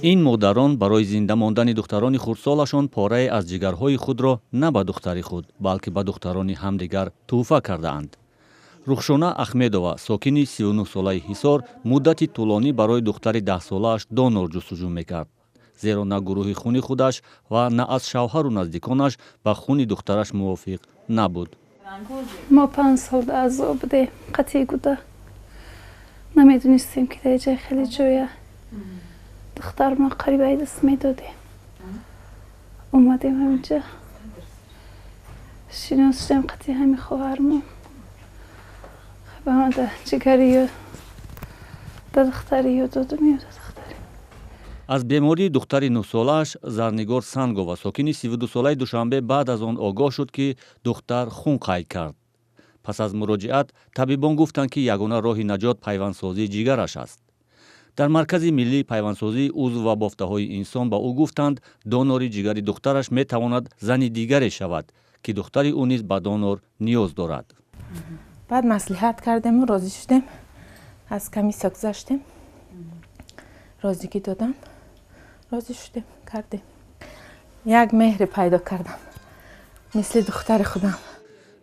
این مادران برای زنده ماندن دختران خردسالشان پاره از جگرهای خود را نه به دختر خود بلکه به دختران همدیگر تحفه کردند. رخشانه احمدова ساکنی 39 ساله حصار مدتی طولانی برای دختر 10 ساله‌اش دونور جستجو میکرد. زیرا نه گروه خونی خودش و نه از شوهر و نزدیکانش به خون دخترش موافق نبود. ما 5 سال عذاب بودیم، قطعی بوده. نمیدونستیم که در جای خیلی جویه. دختر ما قریبه دست میدادیم. اومدیم همینجا. شناسیدیم قطعی همین خواهرمون. به من ده جگری و ده دختری و دادمی و ده دختری. از بیماری دختر 9 سالش زرنگار سنگووا ساکنی 32 ساله دوشنبه بعد از آن آگاه شد که دختر خون قید کرد. پس از مراجعت طبیبان گفتند که یگانه راه نجات پیوندسازی جگرش است. در مرکز ملی پیوندسازی عضو و بافته‌های انسان با او گفتند دونوری جگر دخترش می تواند زن دیگری شود که دختر او نیز به دونور نیاز دارد. بعد مصلحت کردیم و راضی شدیم. از کمیسیا گذشتیم. راضیگی دادم. راضی شدیم کردیم. یک مهر پیدا کردم. مثل دختر خودم.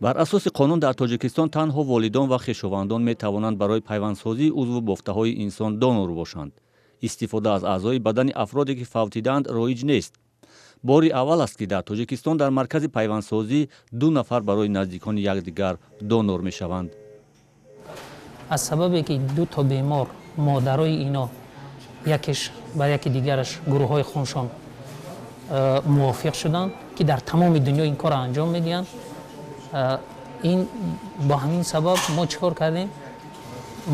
بر اساس قانون در تاجیکستان تنها والدان و خویشاوندان می توانند برای پیوندسازی عضو بافته‌های انسان دونور باشند. استفاده از اعضای بدن افرادی که فوتیدند رایج نیست. باری اول است که در تاجیکستان در مرکز پیوندسازی 2 نفر برای نزدیکان یکدیگر دونور می شوند. از سببی که 2 تا بیمار مادرای اینا یکیش با یکی دیگرش گروه های خونشان موافق شدند که در تمام دنیا این کار انجام میدن. این با همین سبب ما چیکار کردیم؟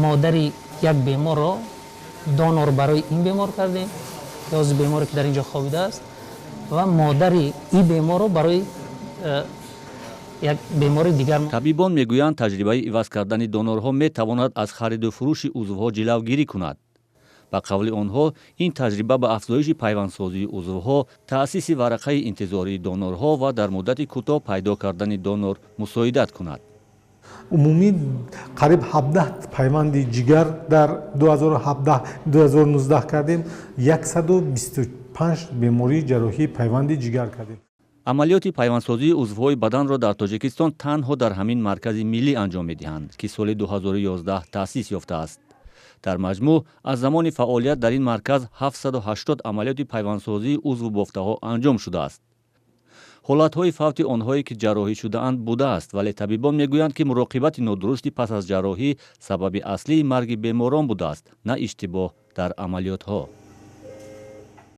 مادری یک بیمار را دونور برای این بیمار کردیم که از بیماری که در اینجا خوابیده است و مادری این بیمار را برای یک بیماری دیگر. طبیبان میگویند تجربه عوض کردن دونورها میتواند از خرید و فروش عضوها جلوگیری کند. به قول آنها این تجربه به افزایش پیوندسازی عضوها، تأسیس ورقه انتظاری دونورها و در مدت کوتاه پیدا کردن دونور مساعدت کند. عمومی قریب 17 پیوند جگر در 2017-2019 کردیم. 125 بیماری جراحی پیوند جگر کردیم. عملیات پیوندسازی عضوهای بدن را در تاجیکستان تنها در همین مرکز ملی انجام می‌دهند که سال 2011 تأسیس یافته است. در مجموع از زمان فعالیت در این مرکز 780 عملیات پیوندسازی عضو بافته‌ها انجام شده است. حالت‌های فوت آنهایی که جراحی شده‌اند بوده است، ولی طبیبان میگویند که مراقبت نادرست پس از جراحی سبب اصلی مرگ بیماران بوده است، نه اشتباه در عملیات‌ها.